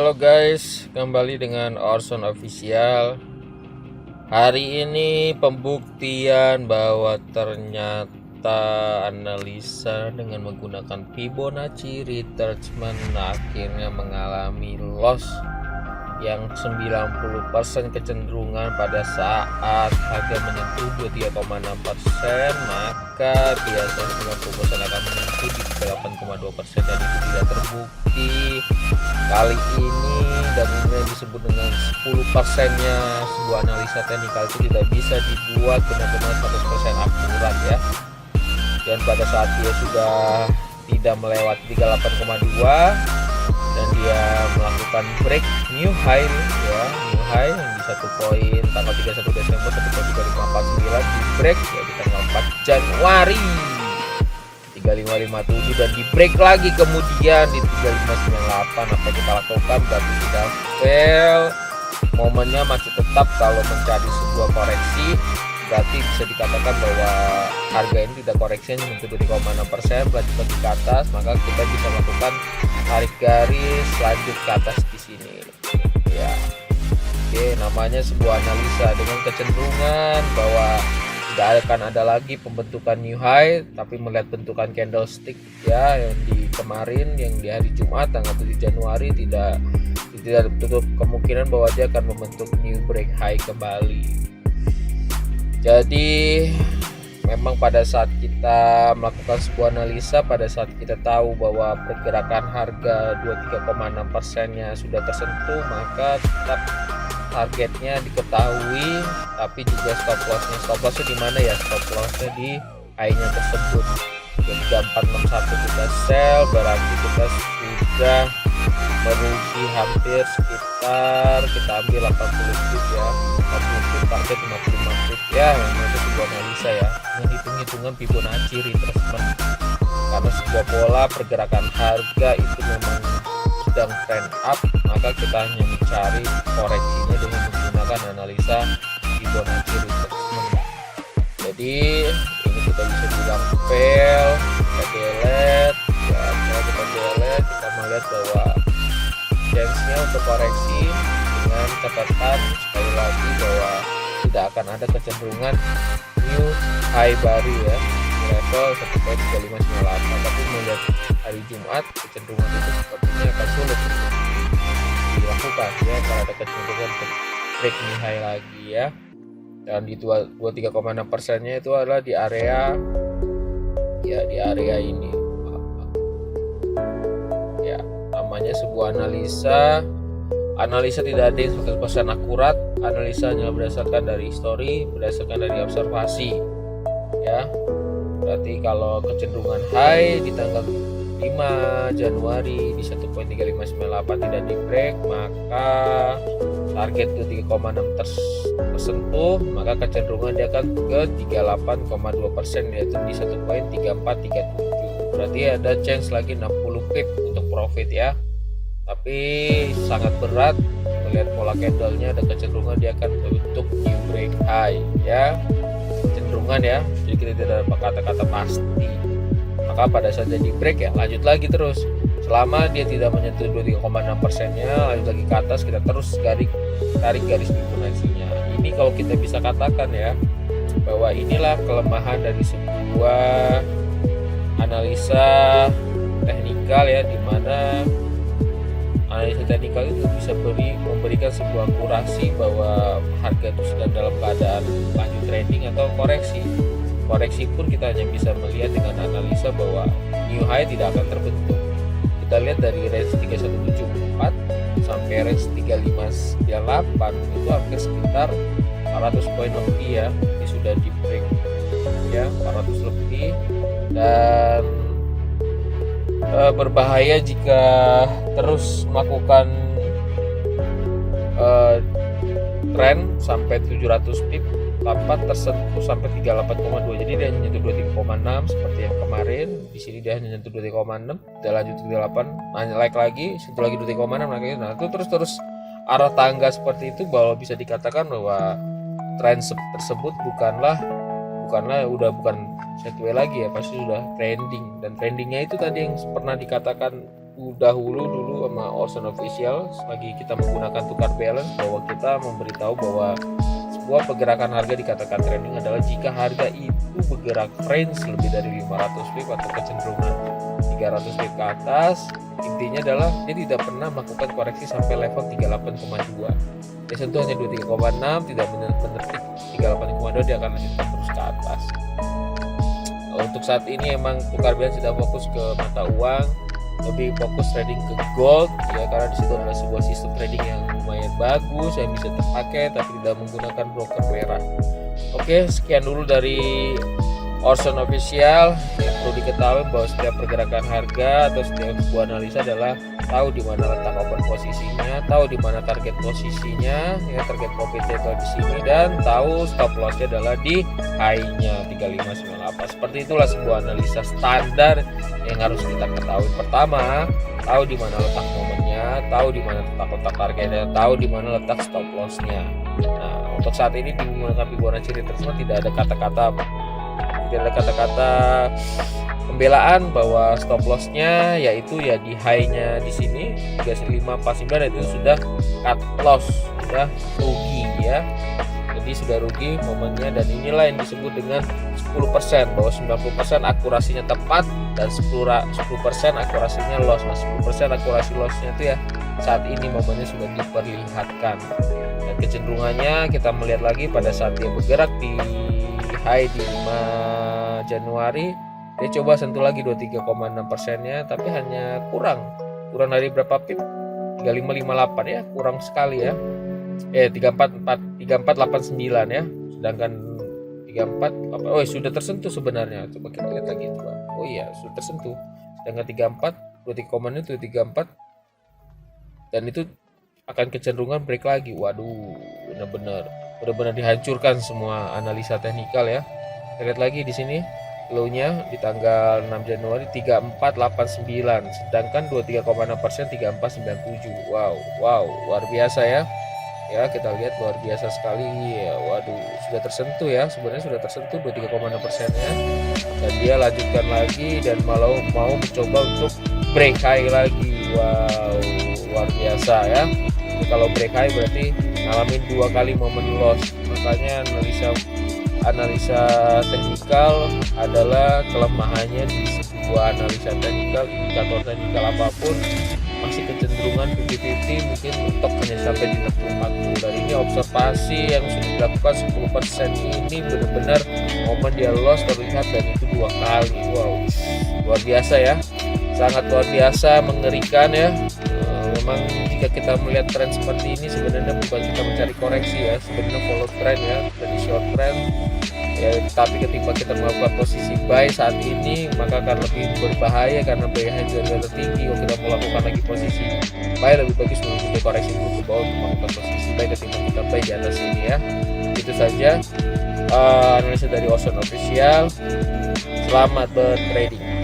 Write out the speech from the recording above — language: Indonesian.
Halo guys, kembali dengan Orson Official. Hari ini pembuktian bahwa ternyata analisa dengan menggunakan Fibonacci retracement akhirnya mengalami loss yang 90% kecenderungan pada saat harga menyentuh 23,6%, maka biasanya 90% akan menyentuh di 8,2% dan itu tidak terbukti kali ini, dan ini yang disebut dengan 10%-nya sebuah analisa teknikal itu tidak bisa dibuat benar-benar 100% akurat ya. Dan pada saat dia sudah tidak melewati 38,2 dan dia melakukan break new high ya, new high yang di 1 poin tanggal 31 Desember 1.3549 di break ya di tanggal 4 Januari 3557 dan di break lagi kemudian di 3598. Apa kita lakukan? Berarti sudah fail. Momennya masih tetap kalau mencari sebuah koreksi, berarti bisa dikatakan bahwa harga ini tidak koreksi menyentuh 2,6%, lanjut ke atas, maka kita bisa melakukan tarik garis lanjut ke atas di sini ya. Oke, namanya sebuah analisa dengan kecenderungan bahwa tidak akan ada lagi pembentukan new high, tapi melihat bentukan candlestick ya yang di kemarin, yang di hari Jumat tanggal 7 Januari tidak tutup kemungkinan bahwa dia akan membentuk new break high kembali. Jadi memang pada saat kita melakukan sebuah analisa, pada saat kita tahu bahwa pergerakan harga 23,6%-nya sudah tersentuh, maka tetap targetnya diketahui, tapi juga stop lossnya di mana ya? Stop lossnya di high-nya tersebut. Jadi 3461 kita sell, berarti kita sudah merugi hampir sekitar, kita ambil 80 pip ya, 40 pip target 55 pip ya. Memang itu sebuah analisa ya, dengan hitung-hitungan Fibonacci retracement, karena sebuah pola pergerakan harga itu memang sedang trend up, maka kita hanya mencari koreksinya dengan menggunakan analisa Fibonacci retracement. Jadi ini kita bisa bilang fail, kita delete ya, kita delete, kita melihat bahwa chance-nya untuk koreksi dengan catatan sekali lagi bahwa tidak akan ada kecenderungan new high baru ya di level 1.3598, tapi melihat hari Jumat kecenderungan itu sepertinya akan sulit dilakukan ya, kalau ada kecenderungan untuk break new high lagi ya. Dan di 23,6%-nya itu adalah di area ya, di area ini ya. Namanya sebuah analisa tidak ada yang 100% akurat. Analisa hanya berdasarkan dari histori, berdasarkan dari observasi ya. Berarti kalau kecenderungan high di tanggal 5 Januari di 1.3598 tidak di break, maka target ke 3,6 tersentuh, maka kecenderungan dia akan ke 38,2%, yaitu di 1.3437. Berarti ada chance lagi 60 pip untuk profit ya, tapi sangat berat melihat pola candlenya, ada kecenderungan dia akan membentuk new break high ya, kecenderungan ya. Jadi kita tidak dapat kata-kata pasti, maka pada saat dia di break ya lanjut lagi terus. Selama dia tidak menyentuh 23,6%-nya, lanjut lagi ke atas, kita terus tarik garis Fibonacci-nya. Ini kalau kita bisa katakan ya, bahwa inilah kelemahan dari sebuah analisa teknikal ya, di mana analisa teknikal itu bisa memberikan sebuah akurasi bahwa harga itu sedang dalam keadaan lanjut trending atau koreksi. Koreksi pun kita hanya bisa melihat dengan analisa bahwa new high tidak akan terbentuk. Kita lihat dari range 3174 sampai range 3598 itu hampir sekitar 400 poin lebih ya, ini sudah di break ya, 400 lebih. Dan berbahaya jika terus melakukan tren sampai 700 pip tanpa tersentuh sampai 38,2. Jadi dia hanya nyentuh 23,6 seperti yang kemarin. Di sini dia hanya nyentuh 23,6, dia lanjut ke 38, naik lagi, sentuh lagi 23,6 lagi. Nah, itu terus arah tangga seperti itu, bahwa bisa dikatakan bahwa tren tersebut bukanlah bukan sideways lagi ya, pasti sudah trending. Dan trendingnya itu tadi yang pernah dikatakan dahulu sama Ocean Official lagi kita menggunakan tukar balance, bahwa kita memberitahu bahwa sebuah pergerakan harga dikatakan trending adalah jika harga itu bergerak range lebih dari 500 pip atau kecenderungan 300 pip ke atas. Intinya adalah dia tidak pernah melakukan koreksi sampai level 38,2. Dia sentuh hanya 23,6, tidak menetik 38,2, dia akan lanjutkan terus ke atas. Untuk saat ini emang tukar balance tidak fokus ke mata uang, lebih fokus trading ke gold ya, karena disitu adalah sebuah sistem trading yang lumayan bagus yang bisa terpakai tapi tidak menggunakan broker merah. Oke, sekian dulu dari Ocean Official. Yang perlu diketahui bahwa setiap pergerakan harga atau setiap sebuah analisa adalah tahu di mana letak open posisinya, tahu di mana target posisinya ya, target profit table di sini, dan tahu stop lossnya adalah di high-nya 3598. Seperti itulah sebuah analisa standar yang harus kita ketahui. Pertama, tahu di mana letak momennya, tahu di mana letak targetnya, tahu di mana letak stop lossnya. Nah, untuk saat ini menggunakan Fibonacci retracement tidak ada kata-kata pembelaan bahwa stop lossnya yaitu ya di high-nya di sini 3549, itu sudah cut loss, sudah rugi ya. Jadi sudah rugi momennya, dan inilah yang disebut dengan 10%, bahwa 90% akurasinya tepat dan 10% akurasinya loss. Nah, 10% akurasi lossnya itu ya saat ini momennya sudah diperlihatkan, dan kecenderungannya kita melihat lagi pada saat dia bergerak di high di 5 Januari, dia coba sentuh lagi 23,6%-nya, tapi hanya kurang dari berapa pip, 3558 ya, kurang sekali ya. 3489 ya, sedangkan 34 sudah tersentuh sebenarnya. Coba kita lihat lagi, coba. Oh iya, sudah tersentuh. Sedangkan 23,6 itu 34, dan itu akan kecenderungan break lagi. Waduh, benar-benar dihancurkan semua analisa teknikal ya. Kita lihat lagi di sini low-nya di tanggal 6 Januari 3489, sedangkan 23,6% 3497. Wow, luar biasa ya. Ya, kita lihat luar biasa sekali ya. Waduh, sudah tersentuh ya, sebenarnya sudah tersentuh 23,6%-nya, dan dia lanjutkan lagi dan mau mencoba untuk break high lagi. Wow, luar biasa ya. Jadi kalau break high berarti ngalamin 2 kali momen loss. Makanya analisa teknikal adalah kelemahannya di sebuah analisa teknikal, indikator teknikal apapun masih kecenderungan 50-50, mungkin mentok hanya sampai di level 40. Dan ini observasi yang sudah dilakukan 10% ini benar-benar momen dia loss terlihat, dan itu 2 kali. Wow, luar biasa ya, sangat luar biasa, mengerikan ya. Memang jika kita melihat tren seperti ini sebenarnya bukan kita mencari koreksi ya, sebenarnya follow trend ya, dari short trend ya. Tapi ketika kita melakukan posisi buy saat ini, maka akan lebih berbahaya karena buy harga tertinggi. Kalau kita melakukan lagi posisi buy, lebih bagus mengikuti koreksi dulu ke bawah untuk melakukan posisi buy ketimbang kita buy di atas ini ya. Itu saja analisa dari Ocean Official. Selamat bertrading.